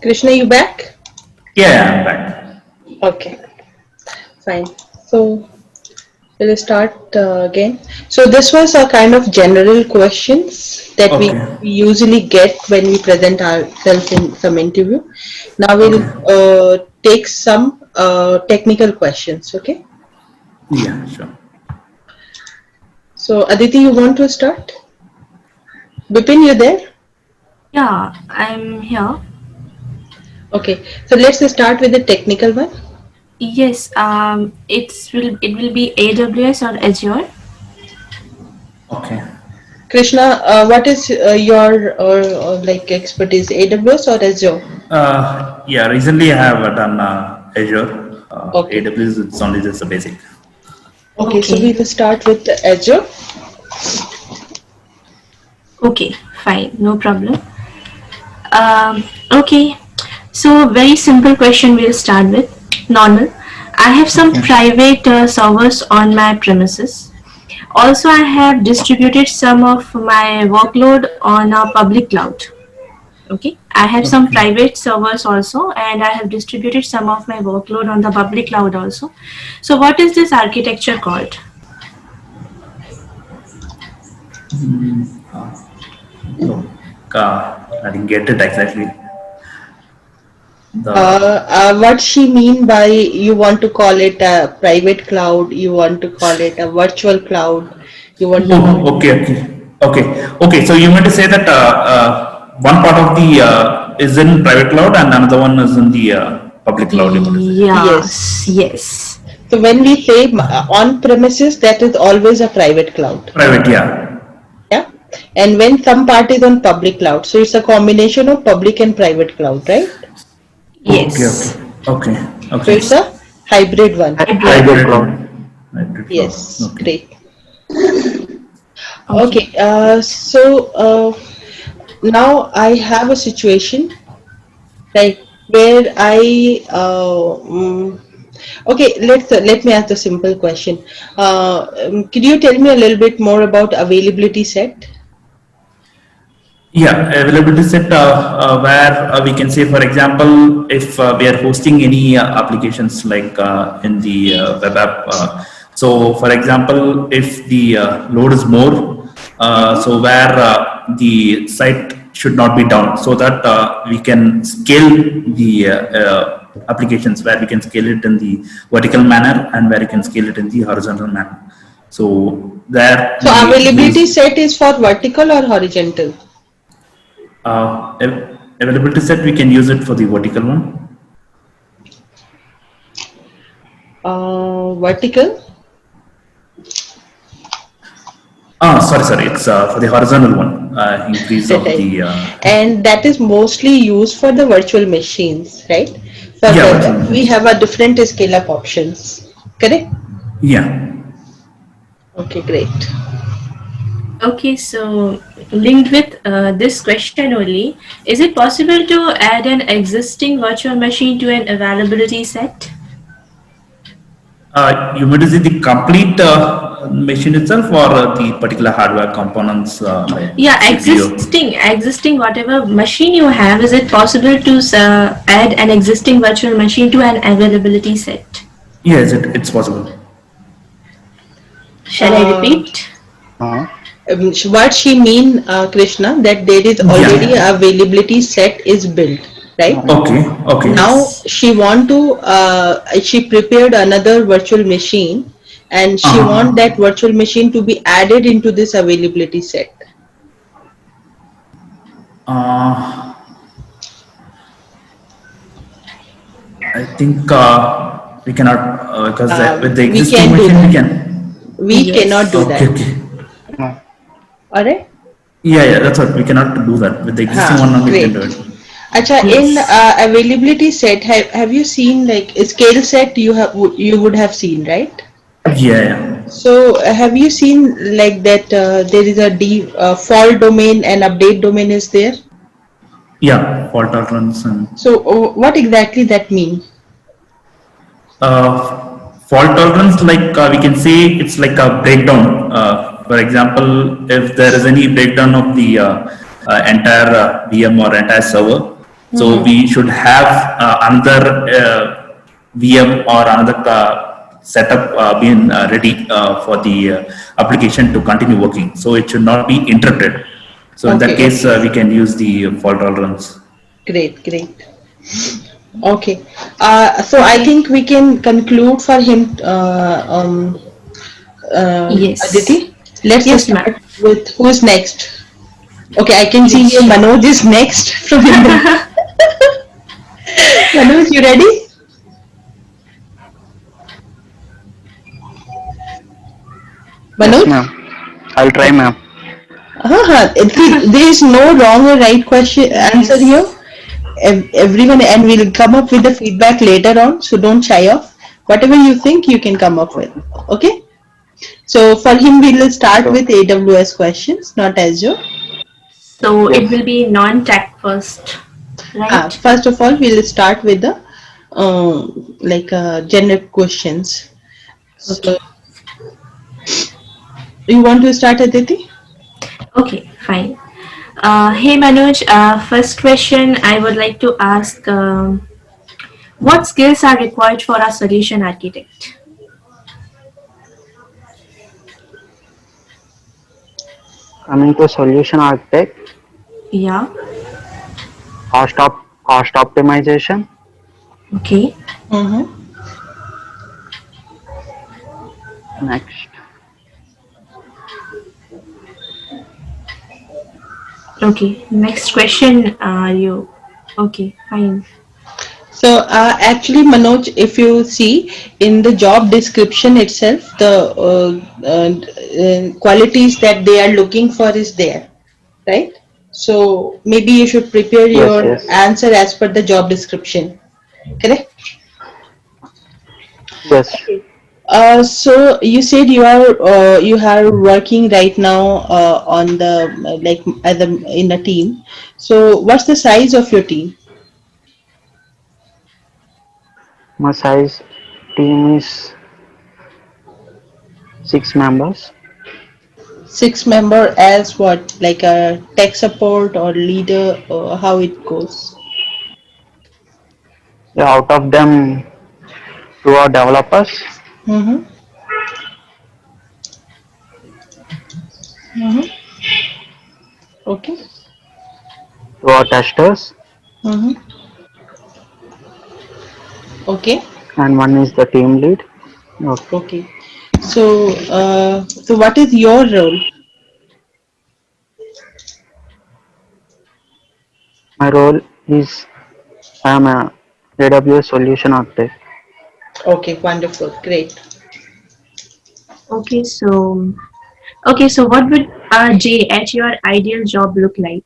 Krishna, you back? Yeah, I'm back. Okay, fine. So we'll start again. So this was a kind of general questions that we Okay. usually get when we present ourselves in some interview. Now we'll Okay. take some technical questions. Okay. Yeah, sure. So Aditi, you want to start? Bipin, you there? Yeah, I'm here. Okay. So let's start with the technical one. Yes, it will be AWS or Azure. Okay. Krishna, what is your like expertise? AWS or Azure? Yeah, recently I have done Azure. Okay. AWS, it's only just a basic. Okay, so we Okay. will start with the Azure. Okay, fine, no problem. Okay, so very simple question we'll start with. Normal. I have some Okay. private servers on my premises. Also, I have distributed some of my workload on a public cloud. Okay, I have some Okay. private servers also, and I have distributed some of my workload on the public cloud also. So, what is this architecture called? No, I didn't get it exactly. The What she mean by you want to call it a private cloud, you want to call it a virtual cloud, you want to call Oh, okay, okay, okay, okay. So you meant to say that one part of the is in private cloud and another one is in the public cloud. You meant to say. yes. Yes, yes. So when we say on premises, that is always a private cloud. Private, yeah. Yeah. And when some part is on public cloud, so it's a combination of public and private cloud, right? Okay, okay, Yes. okay, So okay. it's a hybrid one. Hybrid. Hybrid Hybrid, cloud. hybrid cloud. Yes, Okay. great. Okay. Okay, now I have a situation like where okay, let me ask a simple question. Could you tell me a little bit more about availability set? Yeah, availability set where we can say, for example, if we are hosting any applications like in the web app. So, for example, if the load is more, so where the site should not be down, so that we can scale the applications, where we can scale it in the vertical manner and where you can scale it in the horizontal manner. So there So we availability use set is for vertical or horizontal? availability set, we can use it for the vertical one. Vertical. Sorry, it's for the horizontal one, increase of Right. the, And that is mostly used for the virtual machines, right? For yeah, web virtual app, we machines. have a different scale up options, correct? Yeah. Okay, great. Okay, so linked with this question only, is it possible to add an existing virtual machine to an availability set? You mean to say the complete machine itself or the particular hardware components like Yeah, CPU? existing whatever machine you have, is it possible to add an existing virtual machine to an availability set? Yes, it's possible. Shall I repeat? Uh, What she mean, Krishna, that there is already Yeah. a availability set is built, right? Okay, okay. Now Yes. she want to, she prepared another virtual machine and she want Uh-huh. that virtual machine to be added into this availability set. Uh, I think we cannot because with the We existing can do machine we that. can. We cannot Yes. do Okay, that. okay. no. Alright? Yeah, that's what we cannot do that. With the existing one only we can Great. do it. Acha, in Yes. availability set, have you seen like a scale set you would have seen, right? Yeah, yeah. So have you seen like that there is a default domain and update domain is there? Yeah, fault tolerance and So what exactly that mean? fault tolerance, like we can say it's like a breakdown. For example, if there is any breakdown of the entire VM or entire server, So we should have another VM or another setup being ready for the application to continue working. So it should not be interrupted. So in that Okay, case, okay. we can use the fault tolerance. Great, great. Okay. So I Okay. think we can conclude for him, Yes. Aditi. Let's Yes, ma'am. start with who's next. Okay, I can see Yes, here sure. Manoj is next from India. Manoj, you ready? Yes, Manoj? ma'am. I'll try, Okay. ma'am. There is no wrong or right question answer here. Yes. Everyone, and we'll come up with the feedback later on. So don't shy off. Whatever you think, you can come up with. Okay. Okay. So for him, we will start Sure. with AWS questions, not Azure. So it Yes. will be non-tech first, right? First of all, we'll start with the generic questions. So Okay. you want to start, Aditi? Okay, fine. Hey Manoj, first question I would like to ask, what skills are required for a solution architect? Coming to solution architect, Yeah, cost optimization, okay, Mm-hmm. next okay. Next question, okay, fine. So actually, Manoj, if you see in the job description itself, the qualities that they are looking for is there, right? So maybe you should prepare yes, your yes, answer as per the job description, correct? yes. Okay. So you said you are working right now on the like as a, in a team. So what's the size of your team? My size team is 6 members. 6 member as what? Like a tech support or leader, or how it goes? Yeah, out of them, two are developers, Mm-hmm. Mm-hmm. Okay. two are testers, Mm-hmm. Okay. and one is the team lead. Okay. Okay. So what is your role? My role is I am a AWS solution architect. Okay, wonderful, great. Okay, so what would Jay at your ideal job look like?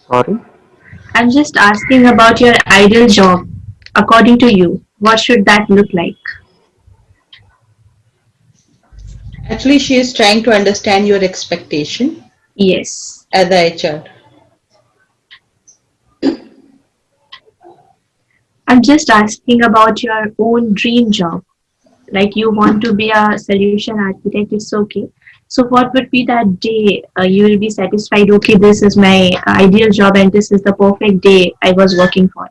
Sorry. I'm just asking about your ideal job. According to you, what should that look like? Actually, she is trying to understand your expectation Yes. as a HR. I'm just asking about your own dream job. Like you want to be a solution architect, it's okay. So what would be that day you will be satisfied? Okay, this is my ideal job and this is the perfect day I was working for.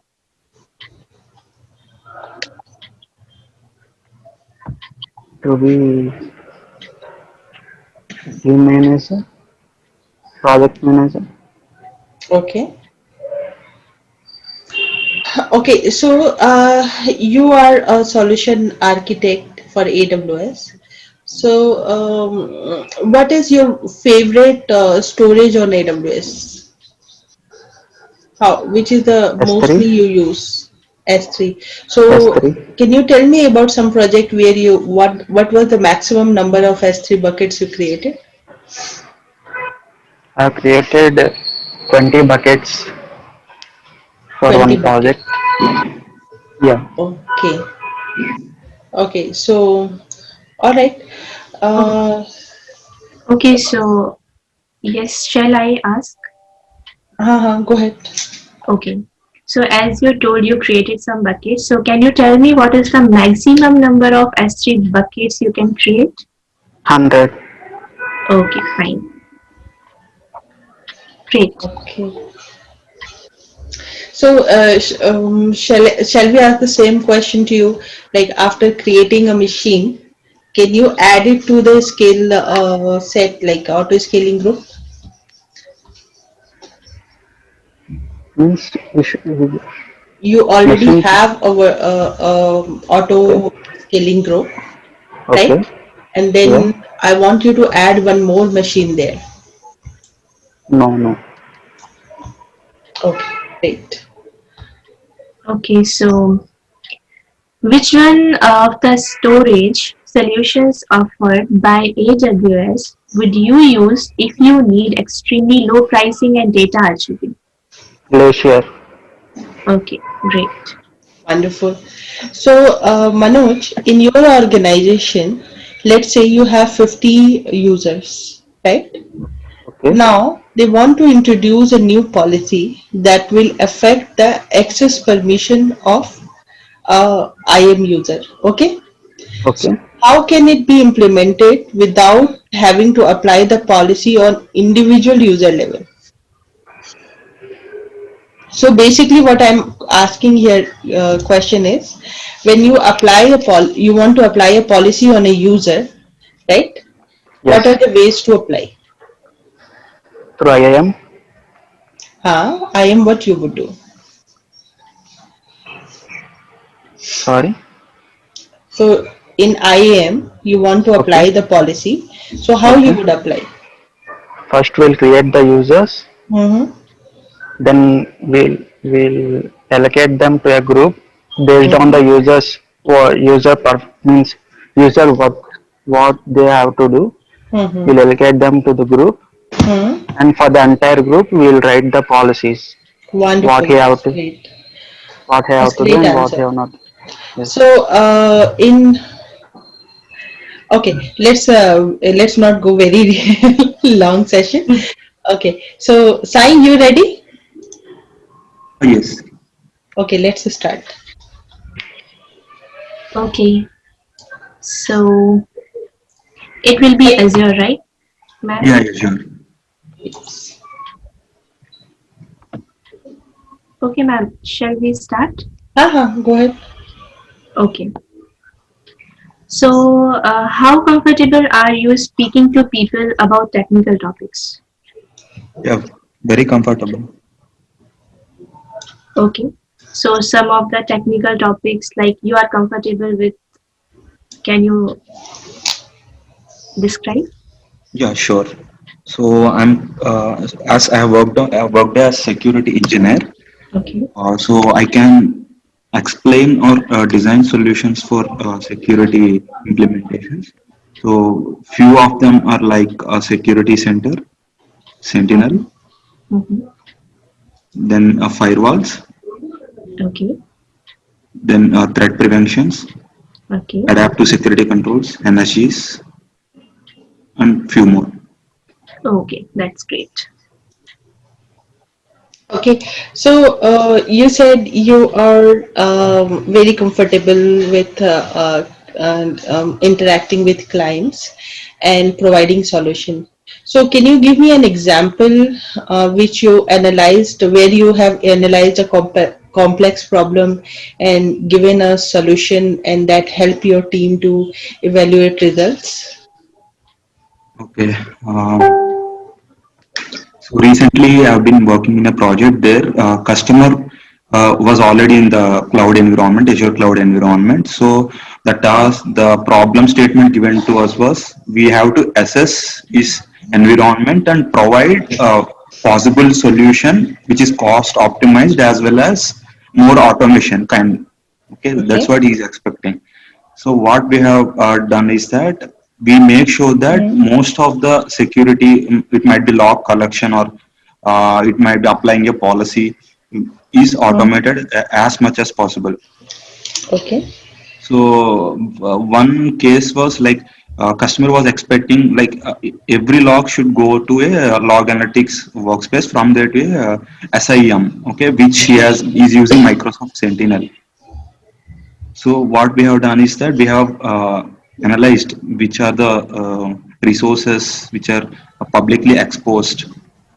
To be team manager, project manager. Okay. Okay, so you are a solution architect for AWS. So, what is your favorite storage on AWS? How, which is the S3, mostly you use? S3. So, S3. can you tell me about some project where you what was the maximum number of S3 buckets you created? I have created 20 buckets for 20 one bucket. project. Yeah. Okay. Okay. So, all right. Oh, Uh, okay, so yes, shall I ask? go ahead. Okay. So as you told, you created some buckets. So can you tell me what is the maximum number of S3 buckets you can create? 100. Okay, fine. Great. Okay. So, shall we ask the same question to you? Like after creating a machine, can you add it to the scale set, like auto scaling group? Means You already machine. have a auto scaling group, right? Okay. And Yeah. then I want you to add one more machine there. No, no. Okay, great. Okay, so which one of the storage solutions offered by AWS would you use if you need extremely low pricing and data archiving? Glacier. Okay, great. Wonderful. So, Manoj, in your organization, let's say you have 50 users, right? Okay. Now, they want to introduce a new policy that will affect the access permission of IM user. Okay? So, Okay. how can it be implemented without having to apply the policy on individual user level? So basically, what I'm asking here question is, when you apply you want to apply a policy on a user, right? What are Yes. the ways to apply? Through IIM. I am what you would do. Sorry. So in IAM, you want to Okay. apply the policy. So how you Okay. would apply? First we'll create the users. Mm-hmm. Then we'll allocate them to a group based on Mm-hmm. the users or means user work what they have to do. Mm-hmm. We'll allocate them to the group, Mm-hmm. and for the entire group we'll write the policies what Wonderful. he have That's to great. what he That's have to do great and what he answer. have not. Yes. So in okay, let's not go very long session. Okay, so Sai, you ready? Yes. Okay, let's start. Okay, so it will be Azure, right, ma'am? Yeah, yeah, sure. Yes. Okay, ma'am. Shall we start? Go ahead. Okay. So, how comfortable are you speaking to people about technical topics? Yeah, very comfortable. Okay. So, some of the technical topics like you are comfortable with, can you describe? Yeah, sure. So as I worked as security engineer. Okay. So I can explain or design solutions for security implementations. So few of them are like Security Center, Mm-hmm. Sentinel, Mm-hmm. then firewalls, Okay. then threat preventions, Okay. adaptive security controls, NSGs, and few more. Okay. That's great. Okay, so you said you are very comfortable with and, interacting with clients and providing solution. So can you give me an example which you analyzed, where you have analyzed a complex problem and given a solution, and that help your team to evaluate results? Okay. So recently, I've been working in a project there. Customer was already in the cloud environment, Azure cloud environment. So the problem statement given to us was we have to assess his environment and provide a possible solution which is cost optimized as well as more automation kind. Okay, that's Okay. what he's expecting. So what we have done is that we make sure that Mm-hmm. most of the security, it might be log collection or it might be applying a policy, is Mm-hmm. automated as much as possible. Okay. So one case was like customer was expecting like every log should go to a log analytics workspace from there to a SIEM, okay, which he has is using Microsoft Sentinel. So what we have done is that we have analyzed which are the resources which are publicly exposed,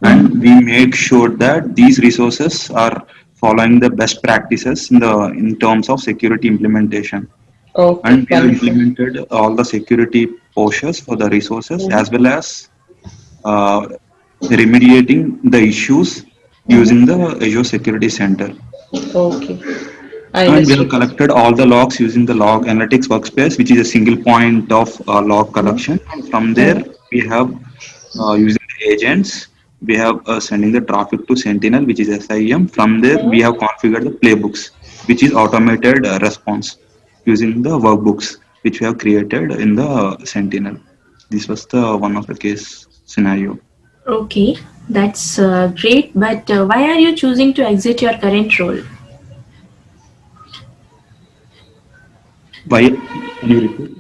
and we make sure that these resources are following the best practices in terms of security implementation. Okay, And we have wonderful. implemented all the security postures for the resources Mm-hmm. as well as uh, remediating the issues Mm-hmm. using the Azure Security Center. Okay, I And we have understood. collected all the logs using the log analytics workspace, which is a single point of log collection. And from there, Mm-hmm. we have using the agents, we have sending the traffic to Sentinel, which is SIEM. From there, we have configured the playbooks, which is automated response using the workbooks, which we have created in the Sentinel. This was the one of the case scenario. Okay, that's great. But why are you choosing to exit your current role? Why? Can you repeat?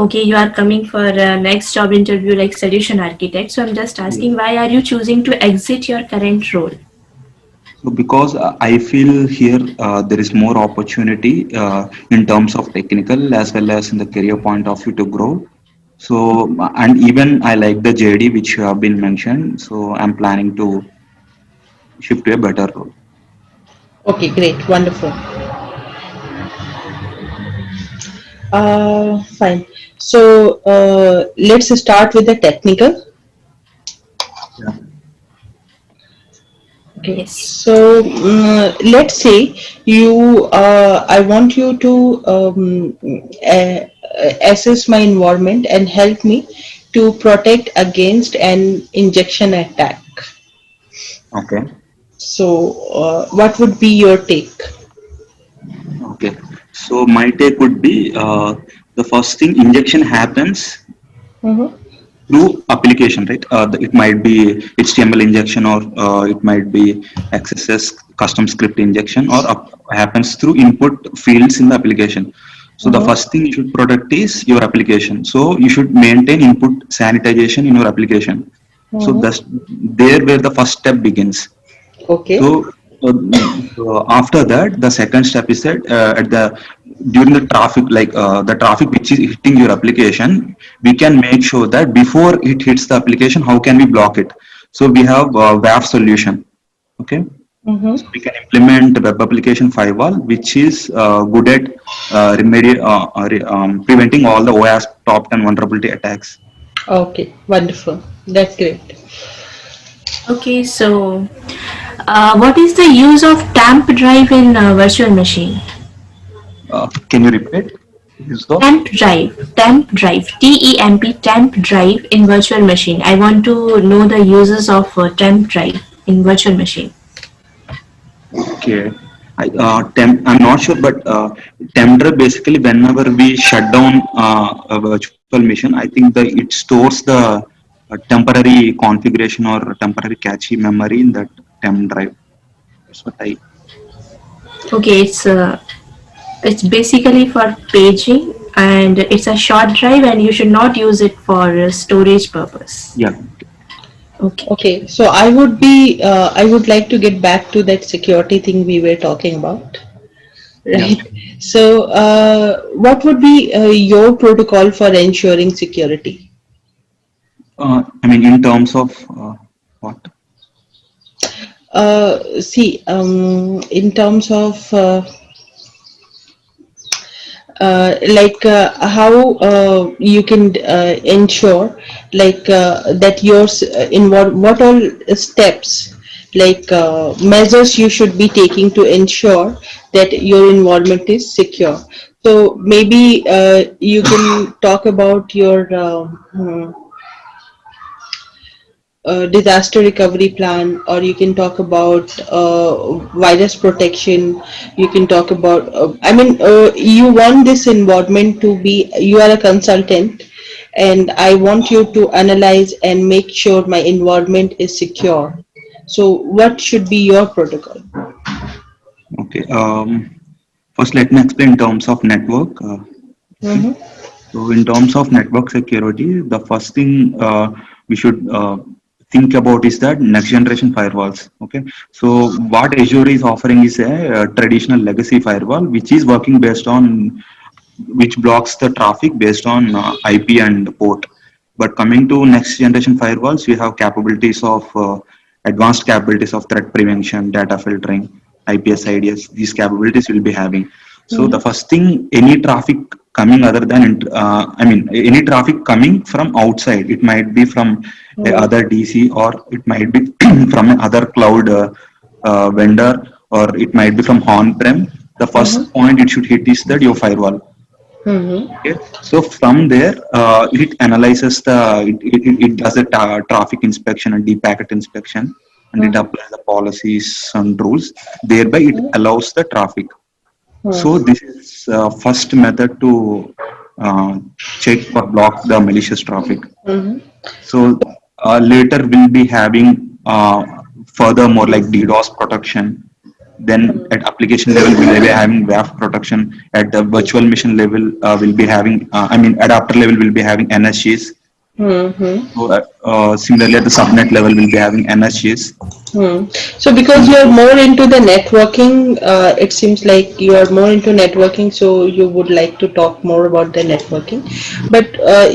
Okay, you are coming for next job interview like solution architect. So I'm just Yes. asking, why are you choosing to exit your current role? So because I feel here there is more opportunity in terms of technical as well as in the career point of view to grow. So and even I like the JD which have been mentioned. So I'm planning to shift to a better role. Okay, great, wonderful. Fine. So let's start with the technical. Yeah. Okay. Yes. So let's say I want you to assess my environment and help me to protect against an injection attack. Okay. So what would be your take? Okay. So my take would be the first thing injection happens Mm-hmm. through application, right? It might be HTML injection or it might be XSS custom script injection or happens through input fields in the application. So the Mm-hmm. first thing you should protect is your application. So you should maintain input sanitization in your application. So Mm-hmm. that's there where the first step begins. Okay. So, after that, the second step is that at the during the traffic, like the traffic which is hitting your application, we can make sure that before it hits the application, how can we block it? So we have WAF solution. Okay, Mm-hmm. so we can implement web application firewall, which is good at preventing all the OAS top 10 vulnerability attacks. Okay. Wonderful. That's great. Okay, so what is the use of temp drive in virtual machine? Can you repeat? Use of Temp drive, TEMP, temp drive in virtual machine. I want to know the uses of temp drive in virtual machine. Okay. I'm not sure, but Temdra basically whenever we shut down a virtual machine, I think it stores the temporary configuration or temporary cache memory in that temp drive. That's what I. Okay, it's basically for paging and it's a short drive and you should not use it for storage purpose. Yeah. Okay. Okay. So I would like to get back to that security thing we were talking about. Yeah. Right. So, what would be your protocol for ensuring security? I mean, in terms of what? See, in terms of how you can ensure that in what all steps measures you should be taking to ensure that your environment is secure. So maybe you can talk about your disaster recovery plan, or you can talk about virus protection. You can talk about you want this environment to be, you are a consultant and I want you to analyze and make sure my environment is secure. So what should be your protocol? Okay. First, let me explain in terms of network. Okay. Mm-hmm. So in terms of network security, the first thing we should think about is that next generation firewalls. Okay. So what Azure is offering is a traditional legacy firewall, which is working based on which blocks the traffic based on IP and port. But coming to next generation firewalls, we have capabilities of advanced capabilities of threat prevention, data filtering, IPS IDS. These capabilities will be having. So the Mhm. first thing, any traffic coming other than, any traffic coming from outside, it might be from a Mhm. other DC, or it might be from another cloud vendor, or it might be from on-prem. The Mhm. first point it should hit is that your firewall. Mhm. Okay. So from there, it analyzes it does a traffic inspection and deep packet inspection, and it Mhm. applies the policies and rules. Thereby, it Mhm. allows the traffic. So Mhm. this is first method to check or block the malicious traffic. Mhm. So later we'll be having furthermore like DDoS protection. Then at application level we'll be having WAF protection. At the virtual machine level we'll be having adapter level we'll be having NSGs. Mhm. So similarly at the subnet level we'll be having NSGs. Hmm. So because you're more into the networking, it seems like you are more into networking, so you would like to talk more about the networking. But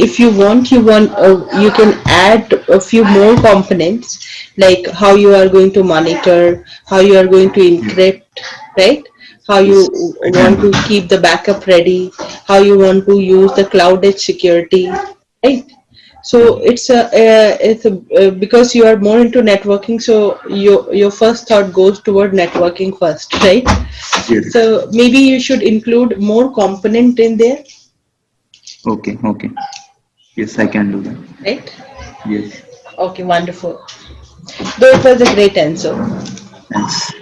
if you can add a few more components, like how you are going to monitor, how you are going to Yes, encrypt, right? How you yes, I can want do to that. keep the backup ready, how you want to use the cloud edge security, right? Yeah. So it's because you are more into networking, so your first thought goes toward networking first, right? Yes. So maybe you should include more component in there, Okay. Okay. Yes, I can do that. right? Yes. Okay, wonderful. Though it was a great answer. Thanks.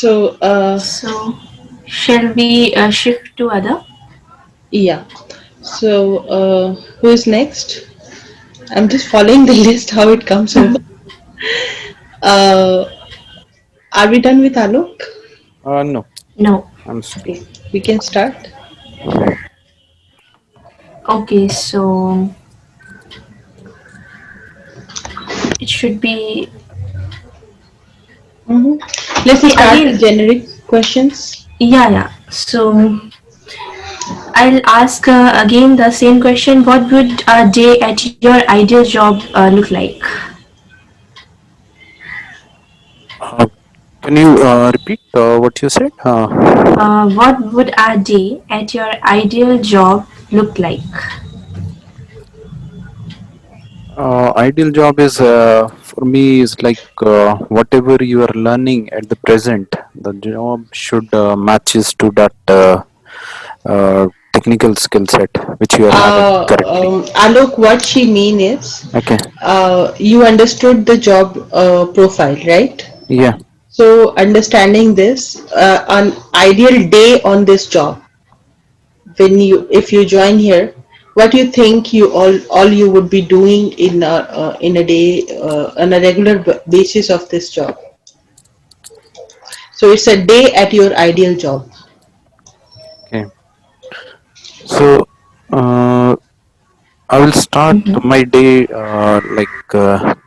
So So, shall we shift to other? yeah. So who is next? I'm just following the list how it comes over. Uh, are we done with Alok? No, No. I'm still. Okay, we can start. Okay. Okay, so it should be Mm-hmm. Let's okay start with again. generic questions. Yeah, yeah. So I'll ask again the same question. What would a day at your ideal job look like? Uh, can you repeat what you said? What would a day at your ideal job look like? Ideal job is for me is like whatever you are learning at the present, the job should matches to that technical skill set which you are having currently. Alok, what she mean is, Okay. you understood the job profile, right? Yeah. So understanding this, an ideal day on this job, if you join here, what do you think all you would be doing in a day on a regular basis of this job? So it's a day at your ideal job. Okay. So. Uh, I will start Mm-hmm. my day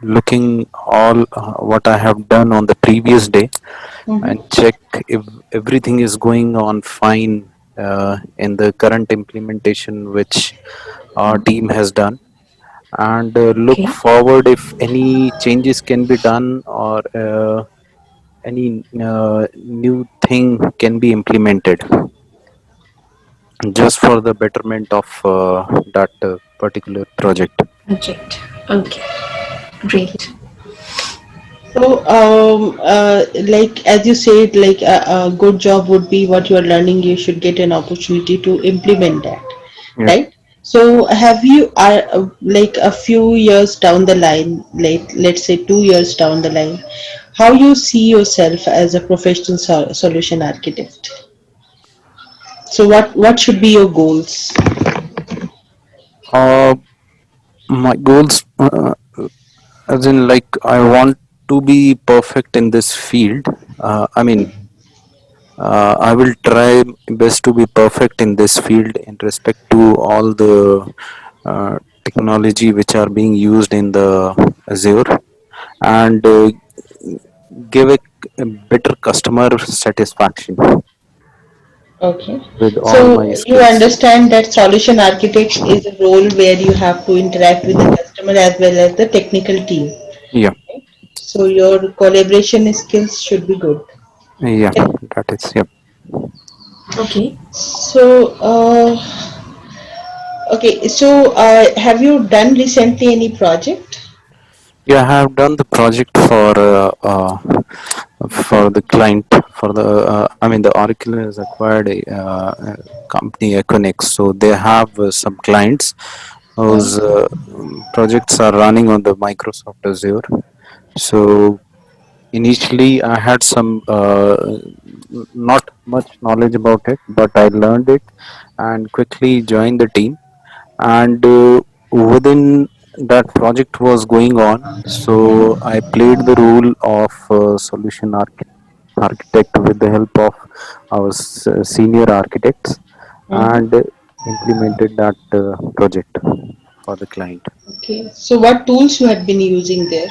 looking all what I have done on the previous day and Mm-hmm. check if everything is going on fine in the current implementation which our team has done, and look Okay. forward if any changes can be done, or any new thing can be implemented just for the betterment of that particular project. Project. Okay. Great. So, like as you said, like a good job would be what you are learning. You should get an opportunity to implement that, Yeah. right? So, have you like a few years down the line, like let's say 2 years down the line, how you see yourself as a professional solution architect? So, what should be your goals? Uh, my goals, as in, like, I want to be perfect in this field. I will try best to be perfect in this field in respect to all the technology which are being used in the Azure, and give a better customer satisfaction. Okay. with all So my you skills. understand that solution architect is a role where you have to interact with the customer as well as the technical team. Yeah, So your collaboration skills should be good. yeah, that is, yeah. Okay. So, okay, so have you done recently any project? Yeah, I have done the project for the client for the I mean the Oracle has acquired a company Equinix, so they have some clients whose projects are running on the Microsoft Azure. So initially I had some not much knowledge about it, but I learned it and quickly joined the team. And within that project was going on, so I played the role of solution architect with the help of our senior architects, Mm-hmm. and implemented that project for the client. Okay. So what tools you had been using there?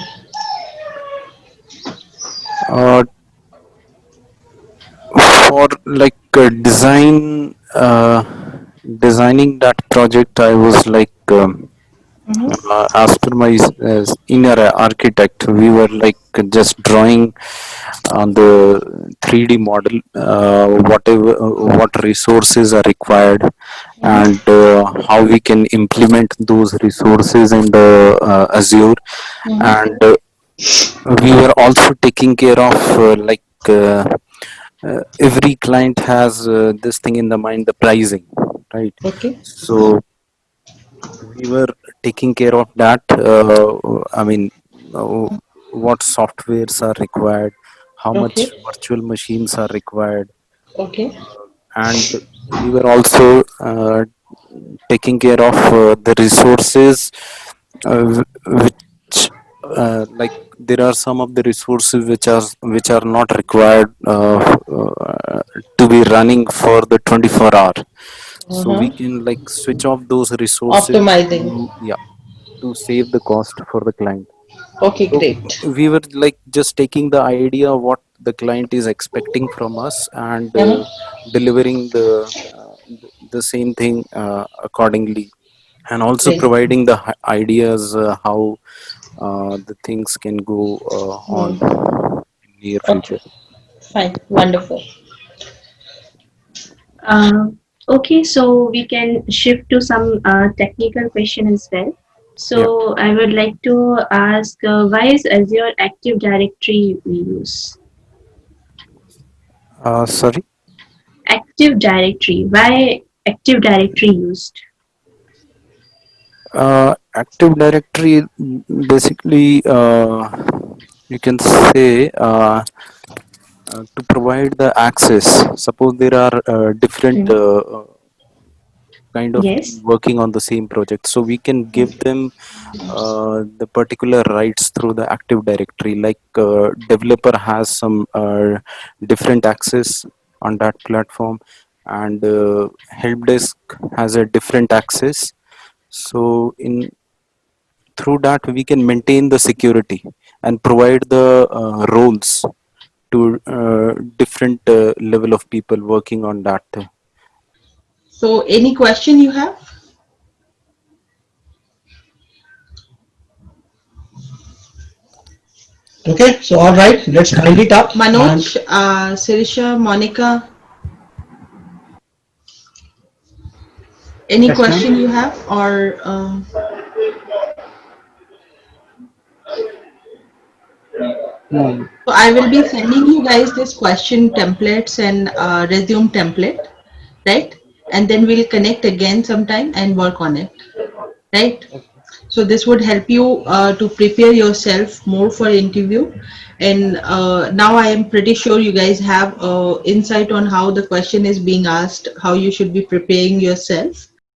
uh, for like designing that project, I was like Mm-hmm. as per my inner architect, we were like just drawing on the 3D model, whatever what resources are required, and Mm-hmm. how we can implement those resources in the Azure. Mm-hmm. And we were also taking care of every client has this thing in the mind, the pricing, right? Okay. So we were taking care of that. I mean, uh, what softwares are required, how much Okay. virtual machines are required, Okay. and we were also taking care of the resources which like there are some of the resources which are not required to be running for the 24 hour, so we Uh-huh. can like switch off those resources Optimizing. to, yeah, to save the cost for the client. Okay, So great. we were like just taking the idea of what the client is expecting from us, and Uh-huh. delivering the same thing accordingly, and also Great. providing the ideas how the things can go on Hmm. in near Okay. future. Fine. Wonderful. Uh, okay, so we can shift to some technical question as well. Yeah. So I would like to ask, why is Azure Active Directory we use? Sorry. Active Directory. Why Active Directory used? Active Directory, basically, you can say to provide the access. Suppose there are different Hmm. kind of team Yes. working on the same project, so we can give them the particular rights through the Active Directory. Like developer has some different access on that platform, and help desk has a different access. So in through that we can maintain the security and provide the roles to different level of people working on that. So, any question you have? Okay, so all right, let's wind it up. Manoj, And Sirisha, Monica, any yes, ma'am. question you have, or No, so I will be sending you guys this question templates and resume template, right? And then we'll connect again sometime and work on it, right? So this would help you to prepare yourself more for interview. And now I am pretty sure you guys have insight on how the question is being asked, how you should be preparing yourself.